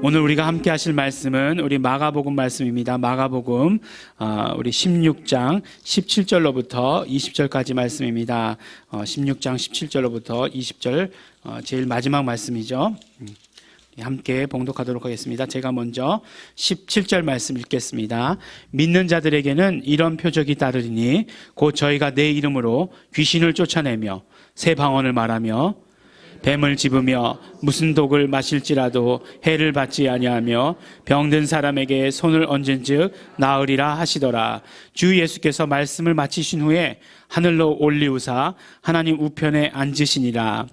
오늘 우리가 함께 하실 말씀은 우리 마가복음 말씀입니다. 마가복음 우리 16장 17절로부터 20절까지 말씀입니다. 16장 17절로부터 20절 제일 마지막 말씀이죠. 함께 봉독하도록 하겠습니다. 제가 먼저 17절 말씀 읽겠습니다. 믿는 자들에게는 이런 표적이 따르리니 곧 저희가 내 이름으로 귀신을 쫓아내며 새 방언을 말하며 뱀을 집으며 무슨 독을 마실지라도 해를 받지 아니하며 병든 사람에게 손을 얹은즉 나으리라 하시더라. 주 예수께서 말씀을 마치신 후에 하늘로 올리우사 하나님 우편에 앉으시니라.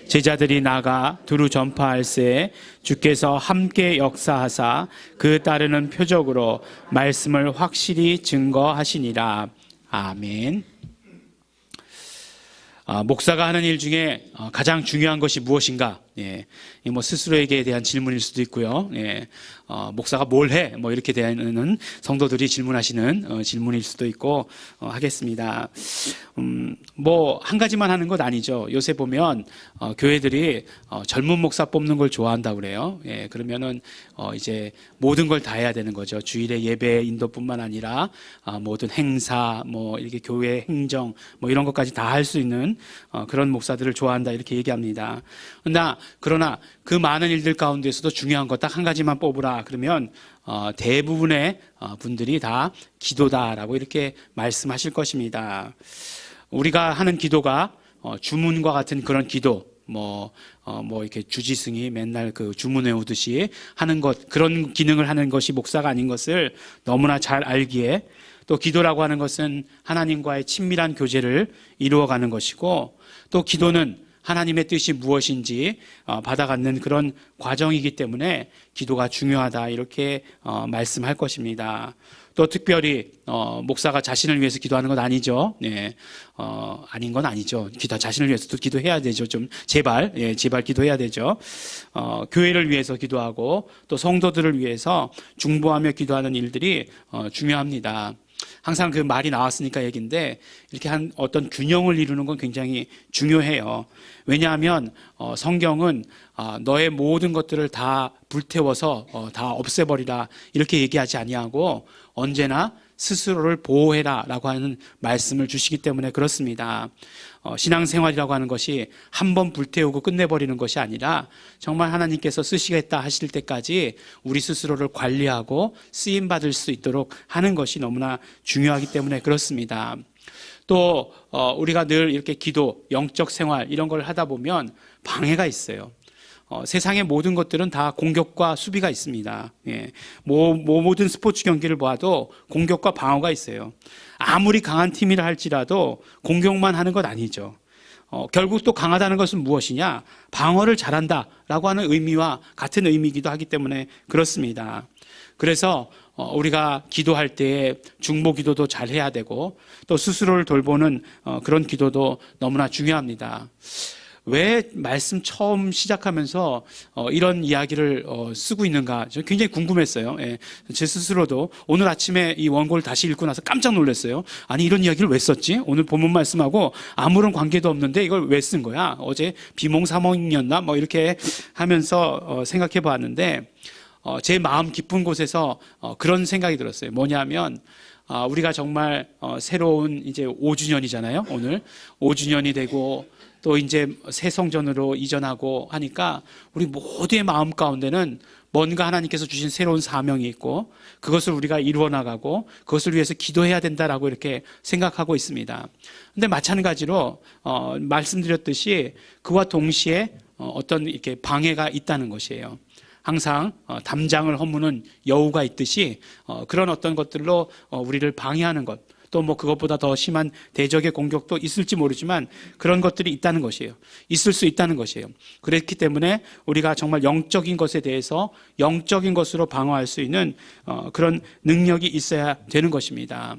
제자들이 나가 두루 전파할새 주께서 함께 역사하사 그 따르는 표적으로 말씀을 확실히 증거하시니라. 아멘. 목사가 하는 일 중에 가장 중요한 것이 무엇인가? 스스로에게 대한 질문일 수도 있고요. 목사가 뭘 해? 이렇게 대하는 성도들이 질문하시는 질문일 수도 있고 하겠습니다. 한 가지만 하는 것 아니죠. 요새 보면 교회들이 젊은 목사 뽑는 걸 좋아한다고 그래요. 그러면은 이제 모든 걸 다 해야 되는 거죠. 주일에 예배 인도뿐만 아니라 모든 행사, 이렇게 교회 행정, 이런 것까지 다 할 수 있는 그런 목사들을 좋아한다 이렇게 얘기합니다. 그러나 그 많은 일들 가운데서도 중요한 것 딱 한 가지만 뽑으라 그러면 대부분의 분들이 다 기도다라고 이렇게 말씀하실 것입니다. 우리가 하는 기도가 주문과 같은 그런 기도, 이렇게 주지승이 맨날 그 주문 외우듯이 하는 것, 그런 기능을 하는 것이 목사가 아닌 것을 너무나 잘 알기에, 또 기도라고 하는 것은 하나님과의 친밀한 교제를 이루어가는 것이고, 또 기도는 하나님의 뜻이 무엇인지 받아가는 그런 과정이기 때문에 기도가 중요하다 이렇게 말씀할 것입니다. 또 특별히 목사가 자신을 위해서 기도하는 건 아니죠. 아닌 건 아니죠. 자신을 위해서도 기도해야 되죠. 좀 제발 기도해야 되죠. 교회를 위해서 기도하고 또 성도들을 위해서 중보하며 기도하는 일들이 중요합니다. 항상 그 말이 나왔으니까 얘기인데 이렇게 한 어떤 균형을 이루는 건 굉장히 중요해요. 왜냐하면 성경은 너의 모든 것들을 다 불태워서 다 없애버리라 이렇게 얘기하지 아니하고 언제나 스스로를 보호해라 라고 하는 말씀을 주시기 때문에 그렇습니다. 신앙생활이라고 하는 것이 한번 불태우고 끝내버리는 것이 아니라 정말 하나님께서 쓰시겠다 하실 때까지 우리 스스로를 관리하고 쓰임받을 수 있도록 하는 것이 너무나 중요하기 때문에 그렇습니다. 또 우리가 늘 이렇게 기도, 영적 생활 이런 걸 하다 보면 방해가 있어요. 세상의 모든 것들은 다 공격과 수비가 있습니다. 모든 스포츠 경기를 봐도 공격과 방어가 있어요. 아무리 강한 팀이라 할지라도 공격만 하는 것 아니죠. 결국 또 강하다는 것은 무엇이냐? 방어를 잘한다라고 하는 의미와 같은 의미이기도 하기 때문에 그렇습니다. 그래서 우리가 기도할 때 중보 기도도 잘 해야 되고 또 스스로를 돌보는 그런 기도도 너무나 중요합니다. 왜 말씀 처음 시작하면서 이런 이야기를 쓰고 있는가 저는 굉장히 궁금했어요. 제 스스로도 오늘 아침에 이 원고를 다시 읽고 나서 깜짝 놀랐어요. 아니 이런 이야기를 왜 썼지? 오늘 본문 말씀하고 아무런 관계도 없는데 이걸 왜 쓴 거야? 어제 비몽사몽이었나? 이렇게 하면서 생각해 보았는데 제 마음 깊은 곳에서 그런 생각이 들었어요. 뭐냐면 우리가 정말 새로운 이제 5주년이잖아요. 오늘 5주년이 되고 또 이제 새 성전으로 이전하고 하니까 우리 모두의 마음 가운데는 뭔가 하나님께서 주신 새로운 사명이 있고 그것을 우리가 이루어 나가고 그것을 위해서 기도해야 된다라고 이렇게 생각하고 있습니다. 근데 마찬가지로 말씀드렸듯이 그와 동시에 어떤 이렇게 방해가 있다는 것이에요. 항상 담장을 허무는 여우가 있듯이 그런 어떤 것들로 우리를 방해하는 것, 또 그것보다 더 심한 대적의 공격도 있을지 모르지만 그런 것들이 있다는 것이에요. 있을 수 있다는 것이에요. 그렇기 때문에 우리가 정말 영적인 것에 대해서 영적인 것으로 방어할 수 있는 그런 능력이 있어야 되는 것입니다.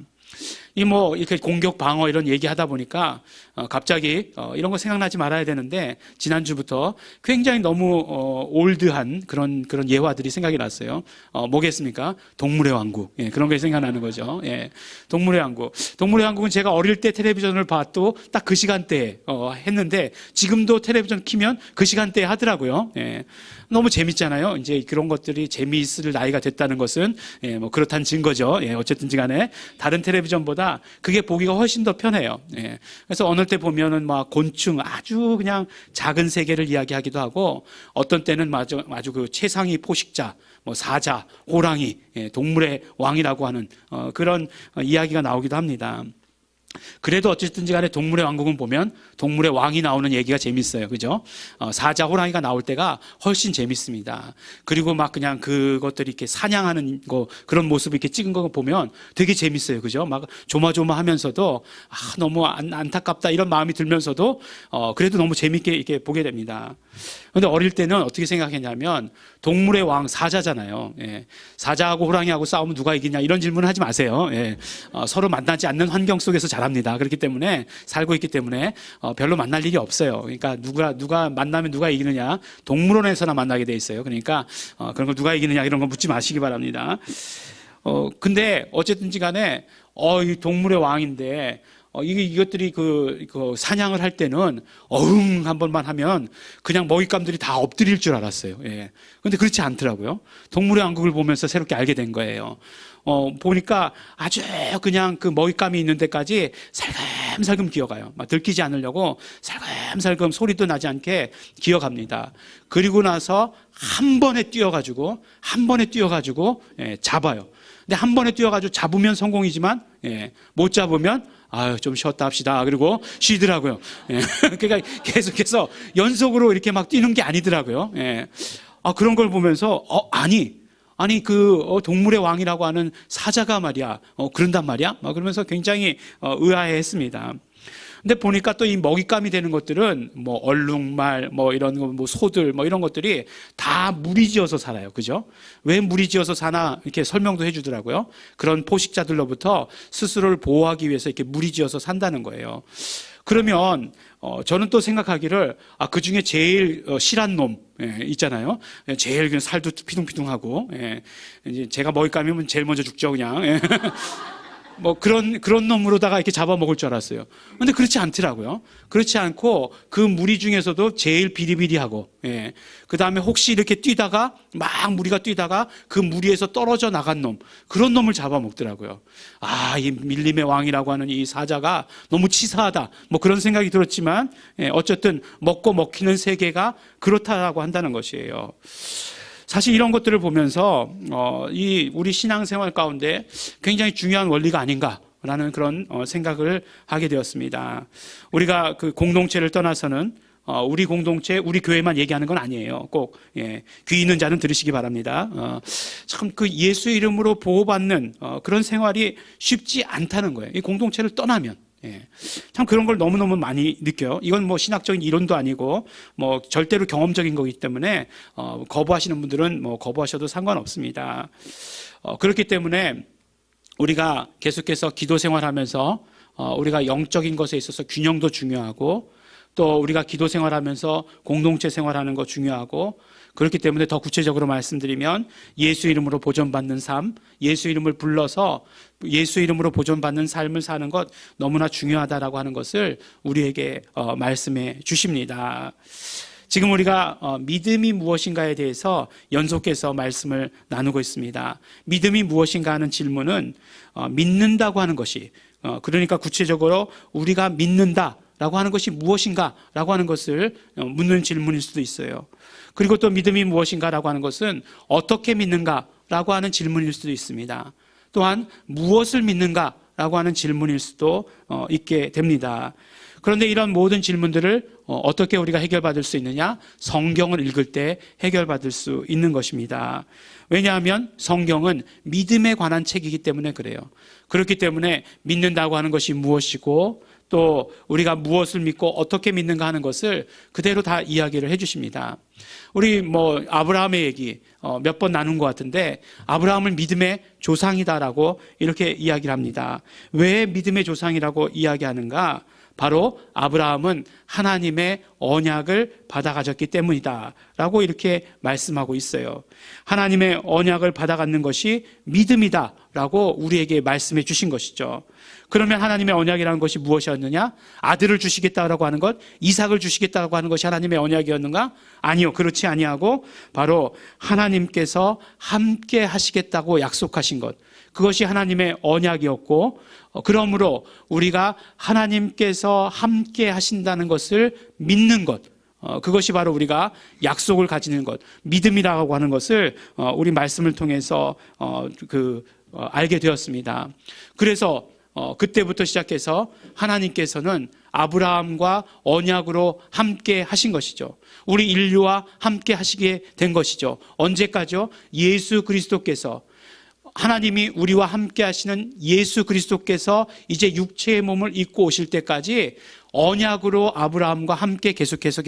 이 뭐 이렇게 공격 방어 이런 얘기하다 보니까 갑자기 이런 거 생각나지 말아야 되는데 지난주부터 굉장히 너무 올드한 그런 예화들이 생각이 났어요. 뭐겠습니까? 동물의 왕국. 예, 그런 게 생각나는 거죠. 예, 동물의 왕국. 동물의 왕국은 제가 어릴 때 텔레비전을 봐도 딱 그 시간대에 했는데 지금도 텔레비전 키면 그 시간대에 하더라고요. 예, 너무 재밌잖아요. 이제 그런 것들이 재미있을 나이가 됐다는 것은 예, 뭐 그렇다는 증거죠. 예, 어쨌든지 간에 다른 텔레비전보다 그게 보기가 훨씬 더 편해요. 예, 그래서 어느 때 보면은 막 곤충 아주 그냥 작은 세계를 이야기하기도 하고 어떤 때는 아주 그 최상위 포식자 뭐 사자, 호랑이, 예, 동물의 왕이라고 하는 그런 이야기가 나오기도 합니다. 그래도 어쨌든지 간에 동물의 왕국은 보면 동물의 왕이 나오는 얘기가 재밌어요. 그죠? 사자, 호랑이가 나올 때가 훨씬 재밌습니다. 그리고 막 그냥 그것들이 이렇게 사냥하는 거, 그런 모습을 이렇게 찍은 거 보면 되게 재밌어요. 그죠? 막 조마조마 하면서도, 너무 안타깝다 이런 마음이 들면서도, 그래도 너무 재밌게 이렇게 보게 됩니다. 근데 어릴 때는 어떻게 생각했냐면, 동물의 왕 사자잖아요. 예. 사자하고 호랑이하고 싸우면 누가 이기냐 이런 질문을 하지 마세요. 예. 서로 만나지 않는 환경 속에서 자랍니다. 그렇기 때문에 살고 있기 때문에 별로 만날 일이 없어요. 그러니까 누가 만나면 누가 이기느냐 동물원에서나 만나게 돼 있어요. 그러니까 그런 거 누가 이기느냐 이런 거 묻지 마시기 바랍니다. 근데 어쨌든지 간에 이 동물의 왕인데 이것들이 그 사냥을 할 때는 어흥 한 번만 하면 그냥 먹잇감들이 다 엎드릴 줄 알았어요. 예. 근데 그렇지 않더라고요. 동물의 왕국을 보면서 새롭게 알게 된 거예요. 보니까 아주 그냥 그 먹잇감이 있는 데까지 살금살금 기어가요. 막 들키지 않으려고 살금살금 소리도 나지 않게 기어갑니다. 그리고 나서 한 번에 뛰어가지고 예, 잡아요. 근데 한 번에 뛰어가지고 잡으면 성공이지만 예, 못 잡으면 좀 쉬었다 합시다. 그리고 쉬더라고요. 예. 그러니까 계속해서 연속으로 이렇게 막 뛰는 게 아니더라고요. 예. 그런 걸 보면서 아니 동물의 왕이라고 하는 사자가 말이야 그런단 말이야 막 그러면서 굉장히 의아해했습니다. 근데 보니까 또 이 먹잇감이 되는 것들은 뭐 얼룩말 뭐 이런 거 뭐 소들 뭐 이런 것들이 다 무리지어서 살아요. 그죠? 왜 무리지어서 사나 이렇게 설명도 해주더라고요. 그런 포식자들로부터 스스로를 보호하기 위해서 이렇게 무리지어서 산다는 거예요. 그러면 저는 또 생각하기를 그 중에 제일 실한 놈 있잖아요. 제일 그냥 살도 피둥피둥하고 이제 제가 먹잇감이면 제일 먼저 죽죠 그냥. 뭐 그런 놈으로다가 이렇게 잡아먹을 줄 알았어요. 근데 그렇지 않더라고요. 그렇지 않고 그 무리 중에서도 제일 비리비리하고, 예. 그 다음에 혹시 이렇게 뛰다가 막 무리가 뛰다가 그 무리에서 떨어져 나간 놈, 그런 놈을 잡아먹더라고요. 이 밀림의 왕이라고 하는 이 사자가 너무 치사하다. 뭐 그런 생각이 들었지만, 예, 어쨌든 먹고 먹히는 세계가 그렇다라고 한다는 것이에요. 사실 이런 것들을 보면서 우리 신앙생활 가운데 굉장히 중요한 원리가 아닌가라는 그런 생각을 하게 되었습니다. 우리가 그 공동체를 떠나서는 우리 공동체, 우리 교회만 얘기하는 건 아니에요. 꼭 귀 있는 자는 들으시기 바랍니다. 참 그 예수 이름으로 보호받는 그런 생활이 쉽지 않다는 거예요. 이 공동체를 떠나면. 참 그런 걸 너무너무 많이 느껴요. 이건 뭐 신학적인 이론도 아니고 뭐 절대로 경험적인 거기 때문에 거부하시는 분들은 뭐 거부하셔도 상관없습니다. 그렇기 때문에 우리가 계속해서 기도 생활하면서 우리가 영적인 것에 있어서 균형도 중요하고 또 우리가 기도 생활하면서 공동체 생활하는 거 중요하고 그렇기 때문에 더 구체적으로 말씀드리면 예수 이름으로 보존받는 삶, 예수 이름을 불러서 예수 이름으로 보존받는 삶을 사는 것 너무나 중요하다라고 하는 것을 우리에게 말씀해 주십니다. 지금 우리가 믿음이 무엇인가에 대해서 연속해서 말씀을 나누고 있습니다. 믿음이 무엇인가 하는 질문은 믿는다고 하는 것이 그러니까 구체적으로 우리가 믿는다라고 하는 것이 무엇인가라고 하는 것을 묻는 질문일 수도 있어요. 그리고 또 믿음이 무엇인가라고 하는 것은 어떻게 믿는가라고 하는 질문일 수도 있습니다. 또한 무엇을 믿는가라고 하는 질문일 수도 있게 됩니다. 그런데 이런 모든 질문들을 어떻게 우리가 해결받을 수 있느냐? 성경을 읽을 때 해결받을 수 있는 것입니다. 왜냐하면 성경은 믿음에 관한 책이기 때문에 그래요. 그렇기 때문에 믿는다고 하는 것이 무엇이고 또 우리가 무엇을 믿고 어떻게 믿는가 하는 것을 그대로 다 이야기를 해주십니다. 우리 아브라함의 얘기 몇 번 나눈 것 같은데, 아브라함은 믿음의 조상이다라고 이렇게 이야기를 합니다. 왜 믿음의 조상이라고 이야기하는가? 바로 아브라함은 하나님의 언약을 받아 가졌기 때문이다 라고 이렇게 말씀하고 있어요. 하나님의 언약을 받아 갖는 것이 믿음이다 라고 우리에게 말씀해 주신 것이죠. 그러면 하나님의 언약이라는 것이 무엇이었느냐? 아들을 주시겠다라고 하는 것, 이삭을 주시겠다라고 하는 것이 하나님의 언약이었는가? 아니요, 그렇지 아니하고 바로 하나님께서 함께 하시겠다고 약속하신 것, 그것이 하나님의 언약이었고, 그러므로 우리가 하나님께서 함께 하신다는 것을 믿는 것, 그것이 바로 우리가 약속을 가지는 것, 믿음이라고 하는 것을 우리 말씀을 통해서 알게 되었습니다. 그래서 그때부터 시작해서 하나님께서는 아브라함과 언약으로 함께 하신 것이죠. 우리 인류와 함께 하시게 된 것이죠. 언제까지요? 예수 그리스도께서, 하나님이 우리와 함께 하시는 예수 그리스도께서 이제 육체의 몸을 입고 오실 때까지 언약으로 아브라함과 함께 계속해서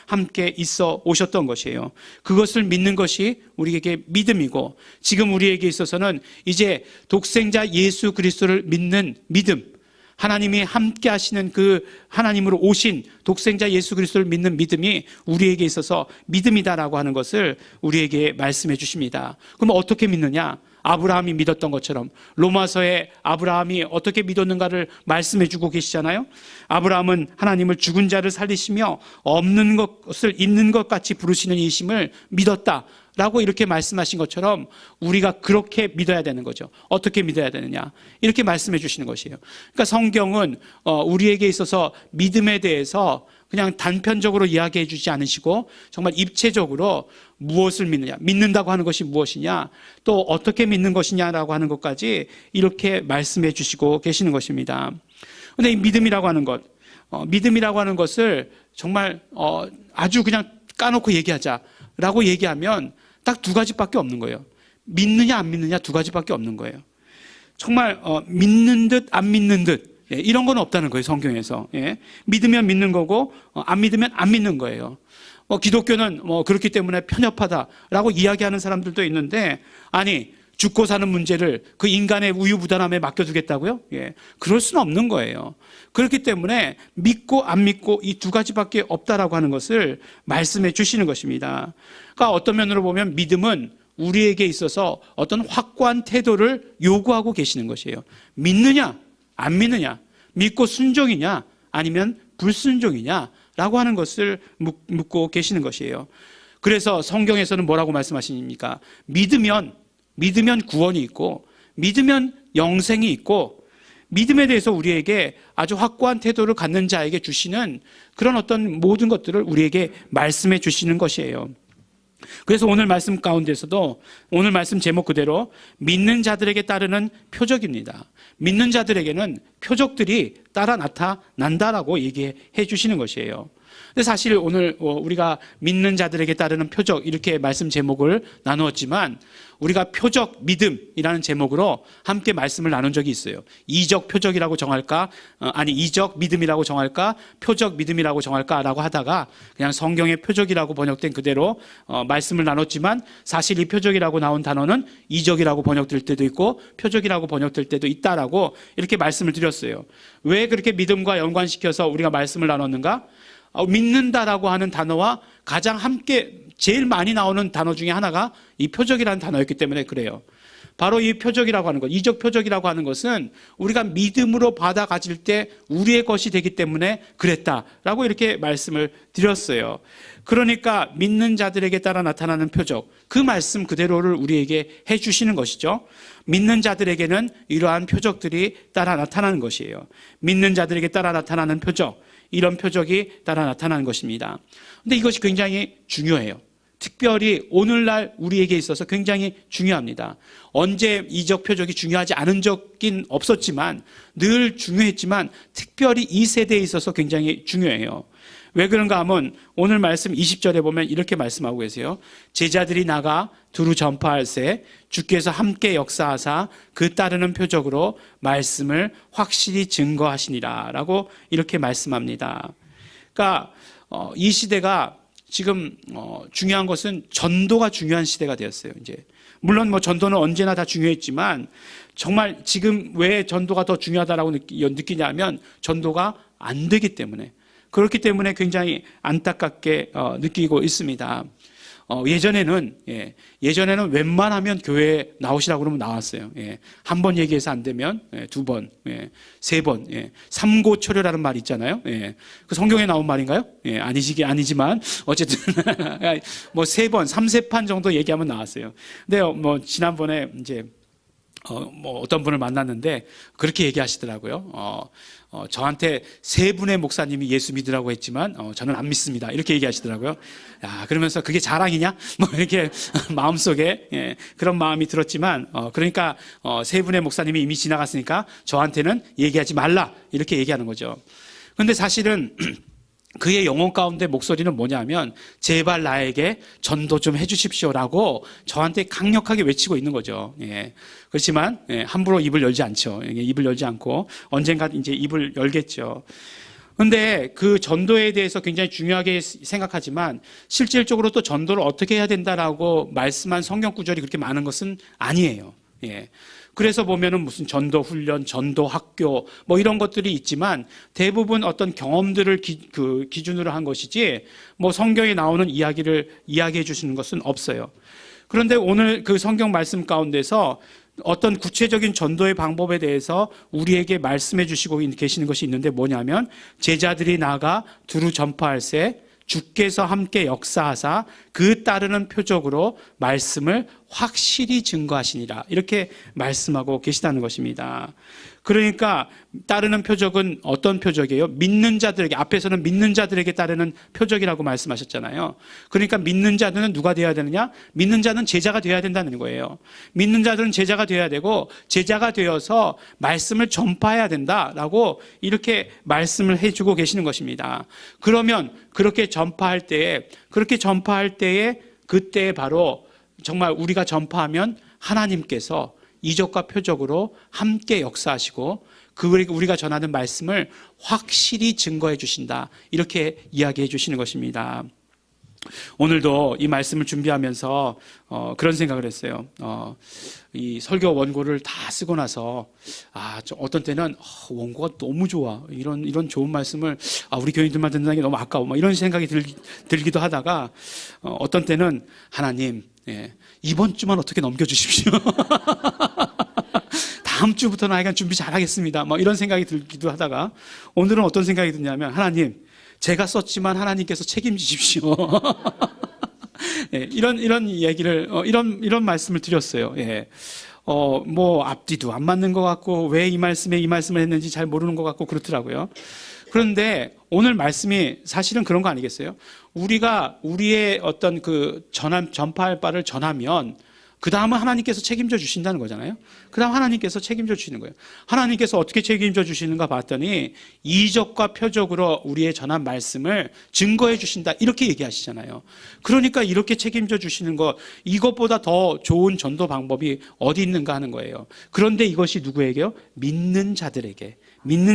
함께 있어 오셨던 것이에요. 그것을 믿는 것이 우리에게 믿음이고, 지금 우리에게 있어서는 이제 독생자 예수 그리스도를 믿는 믿음, 하나님이 함께 하시는 그 하나님으로 오신 독생자 예수 그리스도를 믿는 믿음이 우리에게 있어서 믿음이다라고 하는 것을 우리에게 말씀해 주십니다. 그럼 어떻게 믿느냐? 아브라함이 믿었던 것처럼 로마서에 아브라함이 어떻게 믿었는가를 말씀해 주고 계시잖아요. 아브라함은 하나님을 죽은 자를 살리시며 없는 것을 있는 것 같이 부르시는 이심을 믿었다 라고 이렇게 말씀하신 것처럼 우리가 그렇게 믿어야 되는 거죠. 어떻게 믿어야 되느냐, 이렇게 말씀해 주시는 것이에요. 그러니까 성경은 우리에게 있어서 믿음에 대해서 그냥 단편적으로 이야기해 주지 않으시고 정말 입체적으로 무엇을 믿느냐, 믿는다고 하는 것이 무엇이냐, 또 어떻게 믿는 것이냐라고 하는 것까지 이렇게 말씀해 주시고 계시는 것입니다. 그런데 이 믿음이라고 하는 것, 믿음이라고 하는 것을 정말 아주 그냥 까놓고 얘기하자라고 얘기하면 딱 두 가지밖에 없는 거예요. 믿느냐 안 믿느냐 두 가지밖에 없는 거예요. 정말 믿는 듯 안 믿는 듯, 이런 건 없다는 거예요, 성경에서. 믿으면 믿는 거고 안 믿으면 안 믿는 거예요. 기독교는 그렇기 때문에 편협하다라고 이야기하는 사람들도 있는데, 아니 죽고 사는 문제를 그 인간의 우유부단함에 맡겨두겠다고요? 그럴 수는 없는 거예요. 그렇기 때문에 믿고 안 믿고 이 두 가지밖에 없다라고 하는 것을 말씀해 주시는 것입니다. 그러니까 어떤 면으로 보면 믿음은 우리에게 있어서 어떤 확고한 태도를 요구하고 계시는 것이에요. 믿느냐 안 믿느냐, 믿고 순종이냐 아니면 불순종이냐 라고 하는 것을 묻고 계시는 것이에요. 그래서 성경에서는 뭐라고 말씀하십니까? 믿으면 구원이 있고, 믿으면 영생이 있고, 믿음에 대해서 우리에게 아주 확고한 태도를 갖는 자에게 주시는 그런 어떤 모든 것들을 우리에게 말씀해 주시는 것이에요. 그래서 오늘 말씀 가운데서도 오늘 말씀 제목 그대로 믿는 자들에게 따르는 표적입니다. 믿는 자들에게는 표적들이 따라 나타난다라고 얘기해 주시는 것이에요. 근데 사실 오늘 우리가 믿는 자들에게 따르는 표적, 이렇게 말씀 제목을 나누었지만 우리가 표적 믿음이라는 제목으로 함께 말씀을 나눈 적이 있어요. 이적 표적이라고 정할까? 이적 믿음이라고 정할까? 표적 믿음이라고 정할까라고 하다가 그냥 성경의 표적이라고 번역된 그대로 말씀을 나눴지만, 사실 이 표적이라고 나온 단어는 이적이라고 번역될 때도 있고 표적이라고 번역될 때도 있다라고 이렇게 말씀을 드렸어요. 왜 그렇게 믿음과 연관시켜서 우리가 말씀을 나눴는가? 믿는다라고 하는 단어와 가장 함께 제일 많이 나오는 단어 중에 하나가 이 표적이라는 단어였기 때문에 그래요. 바로 이 표적이라고 하는 것, 이적 표적이라고 하는 것은 우리가 믿음으로 받아 가질 때 우리의 것이 되기 때문에 그랬다라고 이렇게 말씀을 드렸어요. 그러니까 믿는 자들에게 따라 나타나는 표적, 그 말씀 그대로를 우리에게 해주시는 것이죠. 믿는 자들에게는 이러한 표적들이 따라 나타나는 것이에요. 믿는 자들에게 따라 나타나는 표적, 이런 표적이 따라 나타나는 것입니다. 그런데 이것이 굉장히 중요해요. 특별히 오늘날 우리에게 있어서 굉장히 중요합니다. 언제 이적 표적이 중요하지 않은 적은 없었지만 늘 중요했지만 특별히 이 세대에 있어서 굉장히 중요해요. 왜 그런가 하면 오늘 말씀 20절에 보면 이렇게 말씀하고 계세요. 제자들이 나가 두루 전파할세 주께서 함께 역사하사 그 따르는 표적으로 말씀을 확실히 증거하시니라 라고 이렇게 말씀합니다. 그러니까 이 시대가 지금 중요한 것은 전도가 중요한 시대가 되었어요. 이제 물론 뭐 전도는 언제나 다 중요했지만 정말 지금 왜 전도가 더 중요하다라고 느끼냐면 전도가 안 되기 때문에, 그렇기 때문에 굉장히 안타깝게 느끼고 있습니다. 예전에는 웬만하면 교회에 나오시라고 그러면 나왔어요. 한 번 얘기해서 안 되면 두 번, 세 번, 삼고초려라는 말 있잖아요. 그 성경에 나온 말인가요? 아니지만 어쨌든 뭐 세 번, 삼세판 정도 얘기하면 나왔어요. 근데 뭐 지난번에 이제 뭐 어떤 분을 만났는데 그렇게 얘기하시더라고요. 저한테 세 분의 목사님이 예수 믿으라고 했지만 저는 안 믿습니다. 이렇게 얘기하시더라고요. 야, 그러면서 그게 자랑이냐? 뭐 이렇게 마음속에 그런 마음이 들었지만 그러니까 세 분의 목사님이 이미 지나갔으니까 저한테는 얘기하지 말라 이렇게 얘기하는 거죠. 그런데 사실은 그의 영혼 가운데 목소리는 뭐냐면 제발 나에게 전도 좀 해주십시오라고 저한테 강력하게 외치고 있는 거죠. 그렇지만 함부로 입을 열지 않죠. 입을 열지 않고 언젠가 이제 입을 열겠죠. 그런데 그 전도에 대해서 굉장히 중요하게 생각하지만 실질적으로 또 전도를 어떻게 해야 된다라고 말씀한 성경 구절이 그렇게 많은 것은 아니에요. 그래서 보면은 무슨 전도 훈련, 전도 학교 뭐 이런 것들이 있지만 대부분 어떤 경험들을 기준으로 한 것이지 뭐 성경에 나오는 이야기를 이야기해 주시는 것은 없어요. 그런데 오늘 그 성경 말씀 가운데서 어떤 구체적인 전도의 방법에 대해서 우리에게 말씀해 주시고 계시는 것이 있는데 뭐냐면 제자들이 나가 두루 전파할세 주께서 함께 역사하사 그 따르는 표적으로 말씀을 확실히 증거하시니라 이렇게 말씀하고 계시다는 것입니다. 그러니까 따르는 표적은 어떤 표적이에요? 믿는 자들에게, 앞에서는 믿는 자들에게 따르는 표적이라고 말씀하셨잖아요. 그러니까 믿는 자들은 누가 되어야 되느냐? 믿는 자는 제자가 되어야 된다는 거예요. 믿는 자들은 제자가 되어야 되고 되어서 말씀을 전파해야 된다라고 이렇게 말씀을 해주고 계시는 것입니다. 그러면 그렇게 전파할 때에 그때 바로 정말 우리가 전파하면 하나님께서 이적과 표적으로 함께 역사하시고 우리가 전하는 말씀을 확실히 증거해 주신다 이렇게 이야기해 주시는 것입니다. 오늘도 이 말씀을 준비하면서 그런 생각을 했어요. 이 설교 원고를 다 쓰고 나서 어떤 때는 원고가 너무 좋아, 이런 좋은 말씀을 우리 교인들만 듣는 게 너무 아까워, 뭐 이런 생각이 들기도 하다가 어떤 때는 하나님 이번 주만 어떻게 넘겨주십시오. 다음 주부터는 하여간 준비 잘하겠습니다. 뭐 이런 생각이 들기도 하다가 오늘은 어떤 생각이 드냐면 하나님 제가 썼지만 하나님께서 책임지십시오. 이런 얘기를 이런 말씀을 드렸어요. 뭐 앞뒤도 안 맞는 것 같고 왜 이 말씀을 했는지 잘 모르는 것 같고 그렇더라고요. 그런데 오늘 말씀이 사실은 그런 거 아니겠어요? 우리가 우리의 어떤 전파할 바를 전하면 그 다음은 하나님께서 책임져 주신다는 거잖아요. 그 다음 하나님께서 책임져 주시는 거예요. 하나님께서 어떻게 책임져 주시는가 봤더니 이적과 표적으로 우리의 전한 말씀을 증거해 주신다 이렇게 얘기하시잖아요. 그러니까 이렇게 책임져 주시는 것, 이것보다 더 좋은 전도 방법이 어디 있는가 하는 거예요. 그런데 이것이 누구에게요? 믿는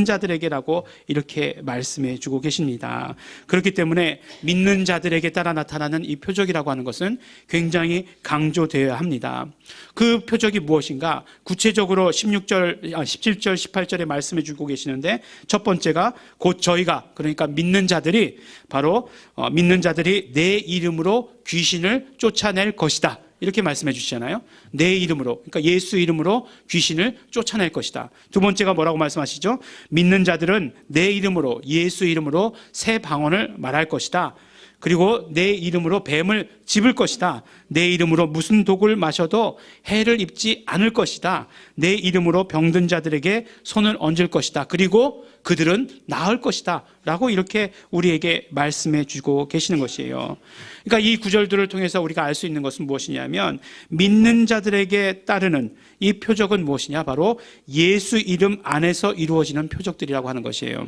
자들에게라고 이렇게 말씀해 주고 계십니다. 그렇기 때문에 믿는 자들에게 따라 나타나는 이 표적이라고 하는 것은 굉장히 강조되어야 합니다. 그 표적이 무엇인가? 구체적으로 17절, 18절에 말씀해 주고 계시는데 첫 번째가 곧 저희가, 그러니까 믿는 자들이 내 이름으로 귀신을 쫓아낼 것이다. 이렇게 말씀해 주시잖아요. 내 이름으로, 그러니까 예수 이름으로 귀신을 쫓아낼 것이다. 두 번째가 뭐라고 말씀하시죠? 믿는 자들은 내 이름으로, 예수 이름으로 새 방언을 말할 것이다. 그리고 내 이름으로 뱀을 집을 것이다. 내 이름으로 무슨 독을 마셔도 해를 입지 않을 것이다. 내 이름으로 병든 자들에게 손을 얹을 것이다. 그리고 그들은 나을 것이다. 라고 이렇게 우리에게 말씀해 주고 계시는 것이에요. 그러니까 이 구절들을 통해서 우리가 알 수 있는 것은 무엇이냐면 믿는 자들에게 따르는 이 표적은 무엇이냐? 바로 예수 이름 안에서 이루어지는 표적들이라고 하는 것이에요.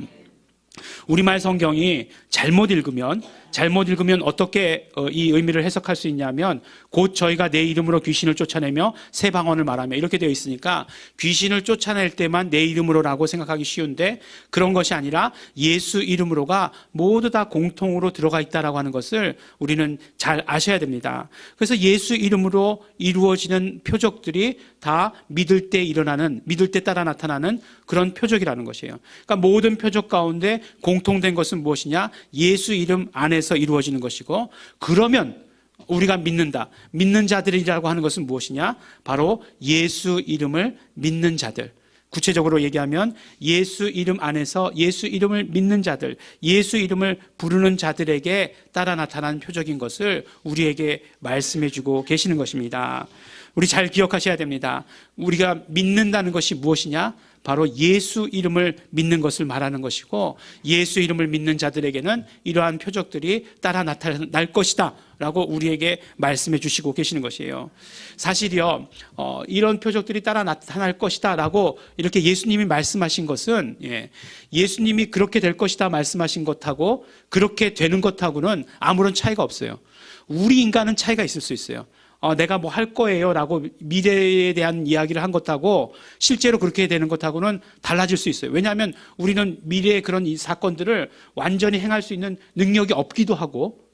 우리말 성경이 잘못 읽으면 잘못 읽으면 어떻게 이 의미를 해석할 수 있냐면 곧 저희가 내 이름으로 귀신을 쫓아내며 새 방언을 말하며 이렇게 되어 있으니까 귀신을 쫓아낼 때만 내 이름으로라고 생각하기 쉬운데 그런 것이 아니라 예수 이름으로가 모두 다 공통으로 들어가 있다라고 하는 것을 우리는 잘 아셔야 됩니다. 그래서 예수 이름으로 이루어지는 표적들이 다 믿을 때 일어나는, 믿을 때 따라 나타나는 그런 표적이라는 것이에요. 그러니까 모든 표적 가운데 공통된 것은 무엇이냐? 예수 이름 안에서 이루어지는 것이고, 그러면 우리가 믿는다. 믿는 자들이라고 하는 것은 무엇이냐? 바로 예수 이름을 믿는 자들. 구체적으로 얘기하면 예수 이름 안에서 예수 이름을 믿는 자들, 예수 이름을 부르는 자들에게 따라 나타난 표적인 것을 우리에게 말씀해 주고 계시는 것입니다. 우리 잘 기억하셔야 됩니다. 우리가 믿는다는 것이 무엇이냐? 바로 예수 이름을 믿는 것을 말하는 것이고, 예수 이름을 믿는 자들에게는 이러한 표적들이 따라 나타날 것이다 라고 우리에게 말씀해 주시고 계시는 것이에요. 사실이요, 이런 표적들이 따라 나타날 것이다 라고 이렇게 예수님이 말씀하신 것은, 예수님이 그렇게 될 것이다 말씀하신 것하고 그렇게 되는 것하고는 아무런 차이가 없어요. 우리 인간은 차이가 있을 수 있어요. 내가 뭐 할 거예요 라고 미래에 대한 이야기를 한 것하고 실제로 그렇게 되는 것하고는 달라질 수 있어요. 왜냐하면 우리는 미래의 그런 이 사건들을 완전히 행할 수 있는 능력이 없기도 하고,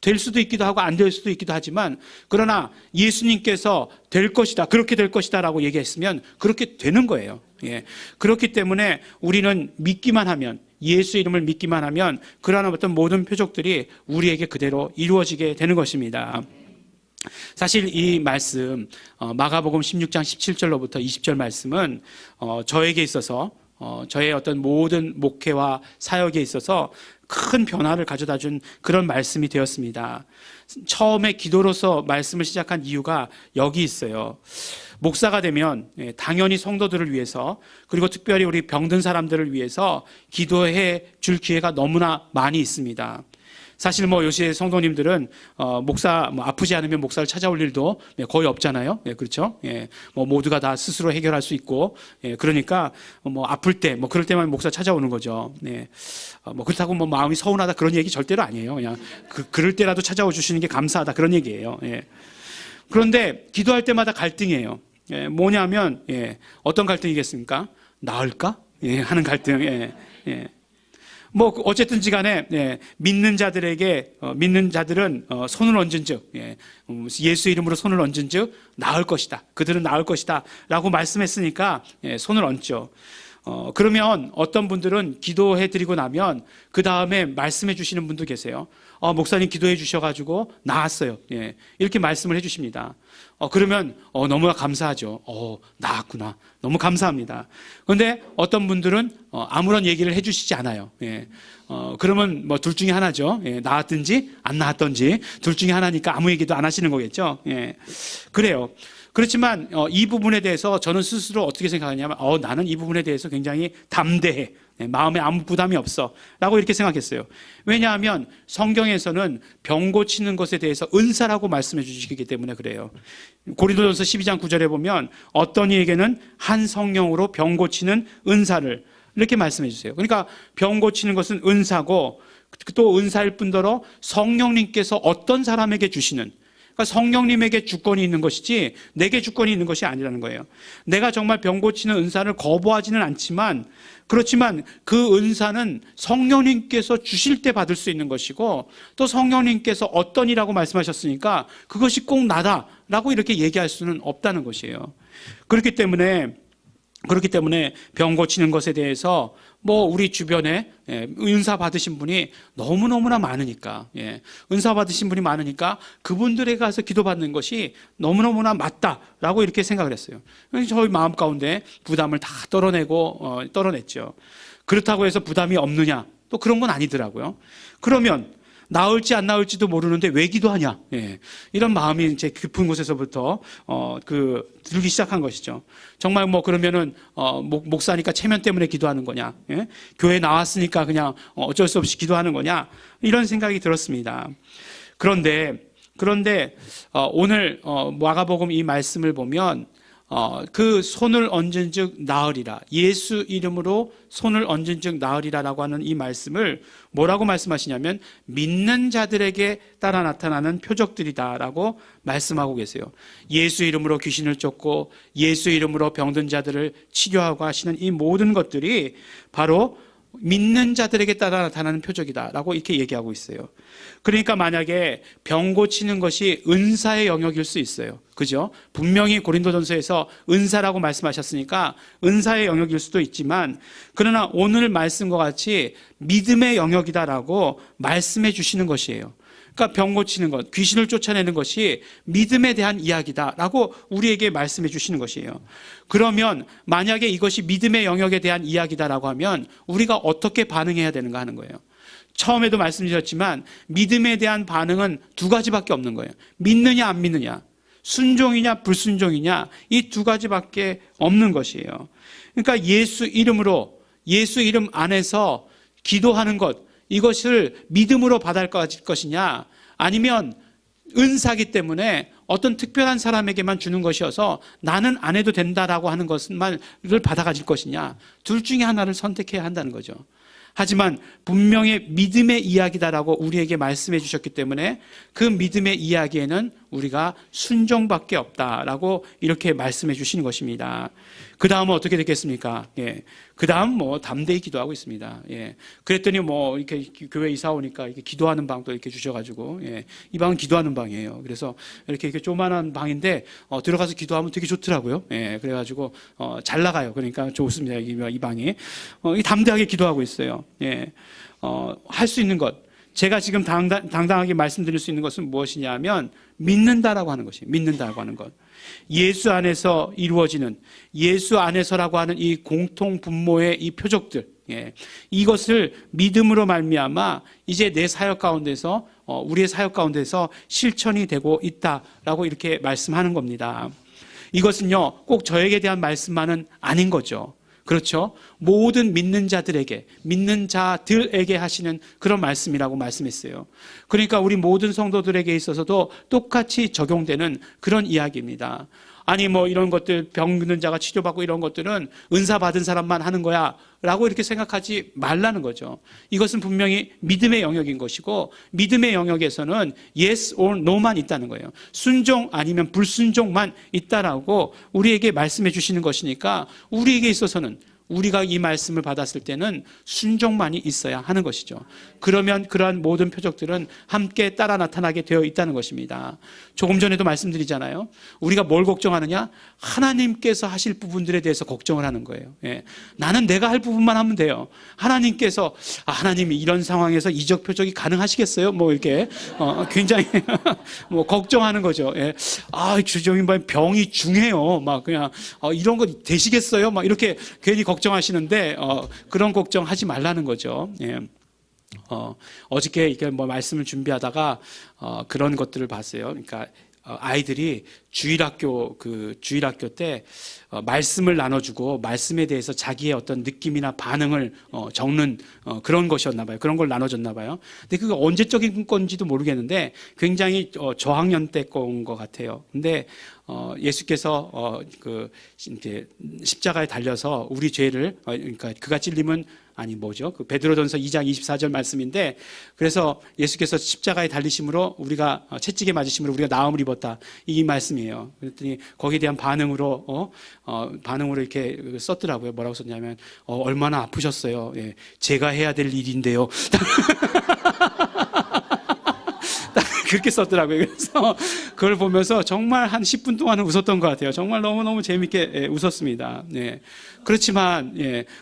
될 수도 있기도 하고 안 될 수도 있기도 하지만, 그러나 예수님께서 될 것이다, 그렇게 될 것이다 라고 얘기했으면 그렇게 되는 거예요. 그렇기 때문에 우리는 믿기만 하면, 예수 이름을 믿기만 하면 그러한 어떤 모든 표적들이 우리에게 그대로 이루어지게 되는 것입니다. 사실 이 말씀, 마가복음 16장 17절로부터 20절 말씀은 저에게 있어서, 저의 어떤 모든 목회와 사역에 있어서 큰 변화를 가져다 준 그런 말씀이 되었습니다. 처음에 기도로서 말씀을 시작한 이유가 여기 있어요. 목사가 되면 당연히 성도들을 위해서, 그리고 특별히 우리 병든 사람들을 위해서 기도해 줄 기회가 너무나 많이 있습니다. 사실 뭐 요새 성도님들은 목사 아프지 않으면 목사를 찾아올 일도 거의 없잖아요. 그렇죠? 뭐 모두가 다 스스로 해결할 수 있고, 그러니까 뭐 아플 때 뭐 그럴 때만 목사 찾아오는 거죠. 뭐 그렇다고 뭐 마음이 서운하다 그런 얘기 절대로 아니에요. 그냥 그럴 때라도 찾아와 주시는 게 감사하다 그런 얘기예요. 그런데 기도할 때마다 갈등이에요. 뭐냐면 어떤 갈등이겠습니까? 나을까? 하는 갈등. 뭐 어쨌든지 간에 믿는 자들에게 믿는 자들은 손을 얹은즉, 예수 이름으로 손을 얹은즉 나을 것이다. 그들은 나을 것이다 라고 말씀했으니까 손을 얹죠. 그러면 어떤 분들은 기도해 드리고 나면 그 다음에 말씀해 주시는 분도 계세요. 목사님 기도해 주셔가지고 나았어요. 이렇게 말씀을 해 주십니다. 그러면 너무나 감사하죠. 나았구나. 너무 감사합니다. 그런데 어떤 분들은 아무런 얘기를 해 주시지 않아요. 그러면 뭐 둘 중에 하나죠. 나았든지 안 나았든지 둘 중에 하나니까 아무 얘기도 안 하시는 거겠죠. 그래요. 그렇지만 이 부분에 대해서 저는 스스로 어떻게 생각하냐면 나는 이 부분에 대해서 굉장히 담대해. 마음에 아무 부담이 없어 라고 이렇게 생각했어요. 왜냐하면 성경에서는 병 고치는 것에 대해서 은사라고 말씀해 주시기 때문에 그래요. 고린도전서 12장 9절에 보면 어떤 이에게는 한 성령으로 병 고치는 은사를 이렇게 말씀해 주세요. 그러니까 병 고치는 것은 은사고, 또 은사일 뿐더러 성령님께서 어떤 사람에게 주시는, 그러니까 성령님에게 주권이 있는 것이지 내게 주권이 있는 것이 아니라는 거예요. 내가 정말 병 고치는 은사를 거부하지는 않지만, 그렇지만 그 은사는 성령님께서 주실 때 받을 수 있는 것이고, 또 성령님께서 어떤 이라고 말씀하셨으니까 그것이 꼭 나다라고 이렇게 얘기할 수는 없다는 것이에요. 그렇기 때문에 병 고치는 것에 대해서 뭐 우리 주변에 은사 받으신 분이 너무너무나 많으니까, 은사 받으신 분이 많으니까 그분들에게 가서 기도받는 것이 너무너무나 맞다라고 이렇게 생각을 했어요. 저희 마음 가운데 부담을 다 떨어냈죠. 그렇다고 해서 부담이 없느냐? 또 그런 건 아니더라고요. 그러면 나을지 안 나을지도 모르는데 왜 기도하냐? 이런 마음이 제 깊은 곳에서부터 들기 시작한 것이죠. 정말 뭐 그러면은 목사니까 체면 때문에 기도하는 거냐? 교회 나왔으니까 그냥 어쩔 수 없이 기도하는 거냐? 이런 생각이 들었습니다. 그런데 오늘 마가복음 이 말씀을 보면 그 손을 얹은즉 나으리라. 예수 이름으로 손을 얹은즉 나으리라라고 하는 이 말씀을 뭐라고 말씀하시냐면 믿는 자들에게 따라 나타나는 표적들이다라고 말씀하고 계세요. 예수 이름으로 귀신을 쫓고 예수 이름으로 병든 자들을 치료하고 하시는 이 모든 것들이 바로 믿는 자들에게 따라 나타나는 표적이다라고 이렇게 얘기하고 있어요. 그러니까 만약에 병 고치는 것이 은사의 영역일 수 있어요. 그죠? 분명히 고린도전서에서 은사라고 말씀하셨으니까 은사의 영역일 수도 있지만, 그러나 오늘 말씀과 같이 믿음의 영역이다라고 말씀해 주시는 것이에요. 그러니까 병 고치는 것, 귀신을 쫓아내는 것이 믿음에 대한 이야기다라고 우리에게 말씀해 주시는 것이에요. 그러면 만약에 이것이 믿음의 영역에 대한 이야기다라고 하면 우리가 어떻게 반응해야 되는가 하는 거예요. 처음에도 말씀드렸지만 믿음에 대한 반응은 두 가지밖에 없는 거예요. 믿느냐 안 믿느냐, 순종이냐 불순종이냐, 이 두 가지밖에 없는 것이에요. 그러니까 예수 이름으로, 예수 이름 안에서 기도하는 것, 이것을 믿음으로 받을 것이냐, 아니면 은사기 때문에 어떤 특별한 사람에게만 주는 것이어서 나는 안 해도 된다라고 하는 것만을 받아가질 것이냐, 둘 중에 하나를 선택해야 한다는 거죠. 하지만 분명히 믿음의 이야기다라고 우리에게 말씀해 주셨기 때문에 그 믿음의 이야기에는 우리가 순종밖에 없다라고 이렇게 말씀해 주시는 것입니다. 그 다음은 어떻게 됐겠습니까? 예. 그 다음 담대히 기도하고 있습니다. 예. 그랬더니 이렇게 교회 이사 오니까 이렇게 기도하는 방도 이렇게 주셔가지고, 예. 이 방은 기도하는 방이에요. 그래서 이렇게 조그만한 방인데, 들어가서 기도하면 되게 좋더라고요. 예. 그래가지고, 잘 나가요. 그러니까 좋습니다. 이 방이. 담대하게 기도하고 있어요. 예. 할 수 있는 것. 제가 지금 당당하게 말씀드릴 수 있는 것은 무엇이냐면 믿는다라고 하는 것이에요. 믿는다라고 하는 것. 예수 안에서 이루어지는, 예수 안에서라고 하는 이 공통 분모의 이 표적들, 예, 이것을 믿음으로 말미암아 이제 내 사역 가운데서, 우리의 사역 가운데서 실천이 되고 있다라고 이렇게 말씀하는 겁니다. 이것은요 꼭 저에게 대한 말씀만은 아닌 거죠. 그렇죠? 모든 믿는 자들에게, 믿는 자들에게 하시는 그런 말씀이라고 말씀했어요. 그러니까 우리 모든 성도들에게 있어서도 똑같이 적용되는 그런 이야기입니다. 아니 이런 것들, 병든 자가 치료받고 이런 것들은 은사 받은 사람만 하는 거야 라고 이렇게 생각하지 말라는 거죠. 이것은 분명히 믿음의 영역인 것이고, 믿음의 영역에서는 yes or no만 있다는 거예요. 순종 아니면 불순종만 있다라고 우리에게 말씀해 주시는 것이니까, 우리에게 있어서는, 우리가 이 말씀을 받았을 때는 순종만이 있어야 하는 것이죠. 그러면 그러한 모든 표적들은 함께 따라 나타나게 되어 있다는 것입니다. 조금 전에도 말씀드리잖아요. 우리가 뭘 걱정하느냐? 하나님께서 하실 부분들에 대해서 걱정을 하는 거예요. 예. 나는 내가 할 부분만 하면 돼요. 하나님께서, 하나님이 이런 상황에서 이적 표적이 가능하시겠어요? 이렇게 굉장히 걱정하는 거죠. 예. 주정인 병이 중해요. 그냥 이런 거 되시겠어요? 이렇게 괜히 걱정하시는데 그런 걱정하지 말라는 거죠. 예. 어저께 이게 말씀을 준비하다가 그런 것들을 봤어요. 그러니까 아이들이 주일학교 때 말씀을 나눠주고 말씀에 대해서 자기의 어떤 느낌이나 반응을 적는 그런 것이었나 봐요. 그런 걸 나눠줬나 봐요. 근데 그게 언제적인 건지도 모르겠는데 굉장히 저학년 때 건 것 같아요. 근데 예수께서 이제 십자가에 달려서 우리 죄를, 그러니까 그가 찔림은 그 베드로전서 2장 24절 말씀인데, 그래서 예수께서 십자가에 달리심으로 우리가 채찍에 맞으심으로 우리가 나음을 입었다, 이 말씀이에요. 그랬더니 거기에 대한 반응으로 이렇게 썼더라고요. 뭐라고 썼냐면 얼마나 아프셨어요. 예, 제가 해야 될 일인데요. 그렇게 썼더라고요. 그래서 그걸 보면서 정말 한 10분 동안은 웃었던 것 같아요. 정말 너무너무 재밌게 웃었습니다. 예. 그렇지만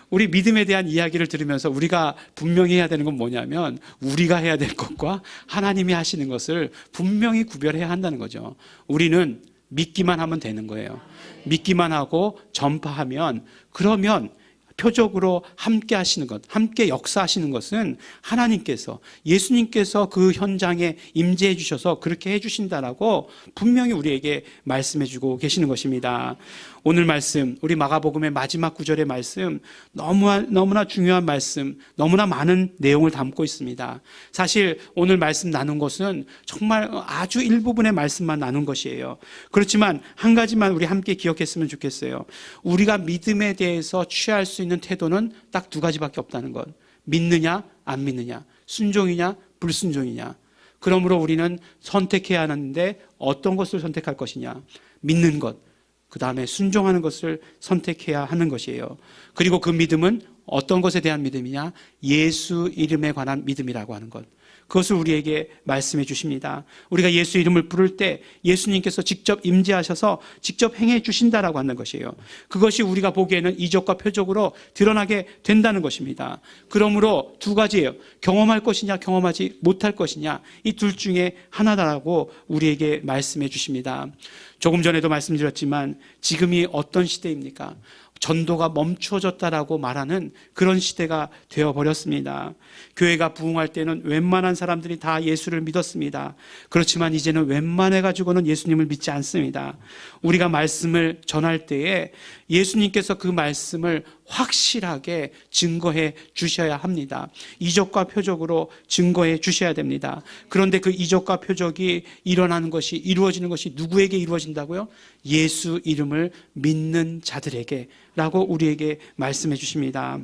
우리 믿음에 대한 이야기를 들으면서 우리가 분명히 해야 되는 건 뭐냐면, 우리가 해야 될 것과 하나님이 하시는 것을 분명히 구별해야 한다는 거죠. 우리는 믿기만 하면 되는 거예요. 믿기만 하고 전파하면, 그러면 표적으로 함께 하시는 것, 함께 역사하시는 것은 하나님께서, 예수님께서 그 현장에 임재해 주셔서 그렇게 해 주신다라고 분명히 우리에게 말씀해 주고 계시는 것입니다. 오늘 말씀, 우리 마가복음의 마지막 구절의 말씀, 너무나 중요한 말씀, 너무나 많은 내용을 담고 있습니다. 사실 오늘 말씀 나눈 것은 정말 아주 일부분의 말씀만 나눈 것이에요. 그렇지만 한 가지만 우리 함께 기억했으면 좋겠어요. 우리가 믿음에 대해서 취할 수 있는 태도는 딱 두 가지밖에 없다는 것. 믿느냐, 안 믿느냐, 순종이냐, 불순종이냐. 그러므로 우리는 선택해야 하는데 어떤 것을 선택할 것이냐. 믿는 것, 그 다음에 순종하는 것을 선택해야 하는 것이에요. 그리고 그 믿음은 어떤 것에 대한 믿음이냐? 예수 이름에 관한 믿음이라고 하는 것. 그것을 우리에게 말씀해 주십니다. 우리가 예수 이름을 부를 때 예수님께서 직접 임재하셔서 직접 행해 주신다라고 하는 것이에요. 그것이 우리가 보기에는 이적과 표적으로 드러나게 된다는 것입니다. 그러므로 두 가지예요. 경험할 것이냐, 경험하지 못할 것이냐. 이 둘 중에 하나다라고 우리에게 말씀해 주십니다. 조금 전에도 말씀드렸지만 지금이 어떤 시대입니까? 전도가 멈추어졌다라고 말하는 그런 시대가 되어버렸습니다. 교회가 부흥할 때는 웬만한 사람들이 다 예수를 믿었습니다. 그렇지만 이제는 웬만해가지고는 예수님을 믿지 않습니다. 우리가 말씀을 전할 때에 예수님께서 그 말씀을 확실하게 증거해 주셔야 합니다. 이적과 표적으로 증거해 주셔야 됩니다. 그런데 그 이적과 표적이 일어나는 것이, 이루어지는 것이 누구에게 이루어진다고요? 예수 이름을 믿는 자들에게 라고 우리에게 말씀해 주십니다.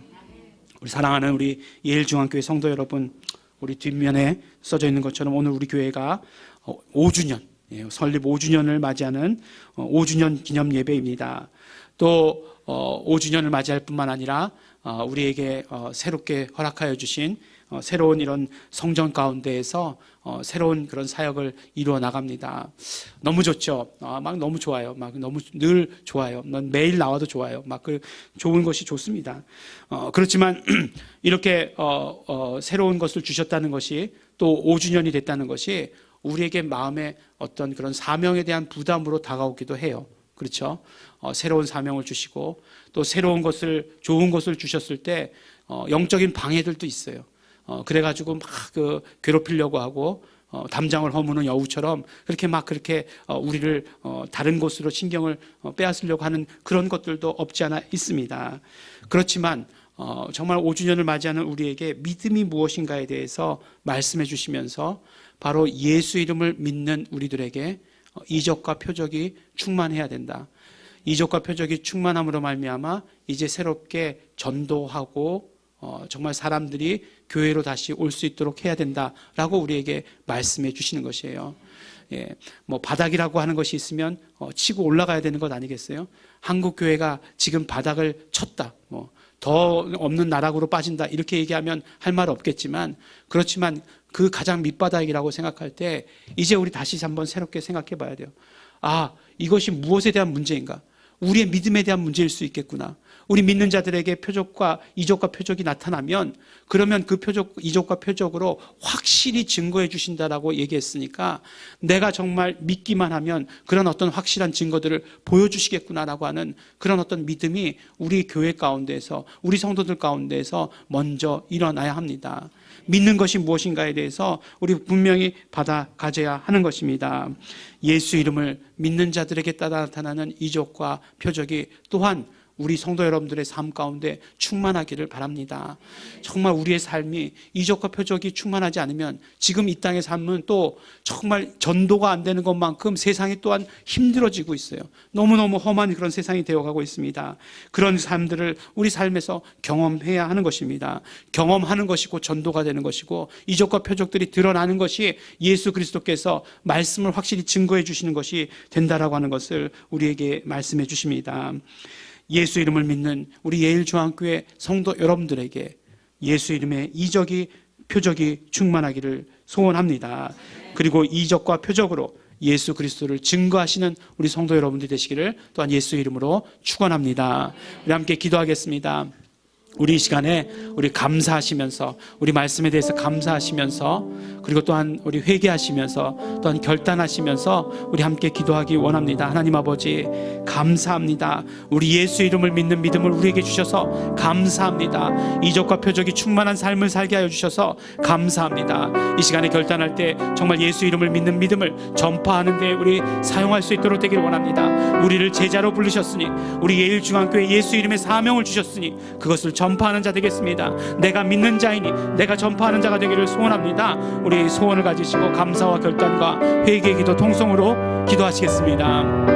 우리 사랑하는 우리 예일중앙교회 성도 여러분, 우리 뒷면에 써져 있는 것처럼 오늘 우리 교회가 5주년, 설립 5주년을 맞이하는 5주년 기념 예배입니다. 또 5주년을 맞이할 뿐만 아니라 우리에게 새롭게 허락하여 주신 새로운 이런 성전 가운데에서 새로운 그런 사역을 이루어 나갑니다. 너무 좋죠. 막 너무 좋아요. 막 너무 늘 좋아요. 넌 매일 나와도 좋아요. 막 그 좋은 것이 좋습니다. 그렇지만 이렇게 새로운 것을 주셨다는 것이 또 5주년이 됐다는 것이 우리에게 마음에 어떤 그런 사명에 대한 부담으로 다가오기도 해요. 그렇죠? 새로운 사명을 주시고 또 새로운 것을, 좋은 것을 주셨을 때 영적인 방해들도 있어요. 그래가지고 막 괴롭히려고 하고 담장을 허무는 여우처럼 그렇게 우리를 다른 곳으로 신경을 빼앗으려고 하는 그런 것들도 없지 않아 있습니다. 그렇지만 정말 5주년을 맞이하는 우리에게 믿음이 무엇인가에 대해서 말씀해 주시면서 바로 예수 이름을 믿는 우리들에게 이적과 표적이 충만해야 된다. 이적과 표적이 충만함으로 말미암아 이제 새롭게 전도하고 정말 사람들이 교회로 다시 올 수 있도록 해야 된다라고 우리에게 말씀해 주시는 것이에요. 뭐 바닥이라고 하는 것이 있으면 치고 올라가야 되는 것 아니겠어요? 한국 교회가 지금 바닥을 쳤다, 더 없는 나락으로 빠진다 이렇게 얘기하면 할 말 없겠지만, 그렇지만 그 가장 밑바닥이라고 생각할 때 이제 우리 다시 한번 새롭게 생각해 봐야 돼요. 이것이 무엇에 대한 문제인가? 우리의 믿음에 대한 문제일 수 있겠구나. 우리 믿는 자들에게 표적과 이적과 표적이 나타나면 그러면 그 이적과 표적으로 확실히 증거해 주신다라고 얘기했으니까 내가 정말 믿기만 하면 그런 어떤 확실한 증거들을 보여주시겠구나라고 하는 그런 어떤 믿음이 우리 교회 가운데에서, 우리 성도들 가운데에서 먼저 일어나야 합니다. 믿는 것이 무엇인가에 대해서 우리 분명히 받아 가져야 하는 것입니다. 예수 이름을 믿는 자들에게 따라 나타나는 이적과 표적이 또한 우리 성도 여러분들의 삶 가운데 충만하기를 바랍니다. 정말 우리의 삶이 이적과 표적이 충만하지 않으면 지금 이 땅의 삶은 또 정말 전도가 안 되는 것만큼 세상이 또한 힘들어지고 있어요. 너무너무 험한 그런 세상이 되어가고 있습니다. 그런 삶들을 우리 삶에서 경험해야 하는 것입니다. 경험하는 것이 곧 전도가 되는 것이고 이적과 표적들이 드러나는 것이 예수 그리스도께서 말씀을 확실히 증거해 주시는 것이 된다라고 하는 것을 우리에게 말씀해 주십니다. 예수 이름을 믿는 우리 예일중앙교회 성도 여러분들에게 예수 이름의 이적이 표적이 충만하기를 소원합니다. 그리고 이적과 표적으로 예수 그리스도를 증거하시는 우리 성도 여러분들이 되시기를 또한 예수 이름으로 축원합니다. 우리 함께 기도하겠습니다. 우리 이 시간에 우리 감사하시면서, 우리 말씀에 대해서 감사하시면서, 그리고 또한 우리 회개하시면서, 또한 결단하시면서 우리 함께 기도하기 원합니다. 하나님 아버지, 감사합니다. 우리 예수 이름을 믿는 믿음을 우리에게 주셔서 감사합니다. 이적과 표적이 충만한 삶을 살게 하여 주셔서 감사합니다. 이 시간에 결단할 때 정말 예수 이름을 믿는 믿음을 전파하는 데 우리 사용할 수 있도록 되기를 원합니다. 우리를 제자로 부르셨으니, 우리 예일중앙교회 예수 이름의 사명을 주셨으니 그것을 전파하는 자 되겠습니다. 내가 믿는 자이니 내가 전파하는 자가 되기를 소원합니다. 우리 소원을 가지시고 감사와 결단과 회개의 기도 통성으로 기도하시겠습니다.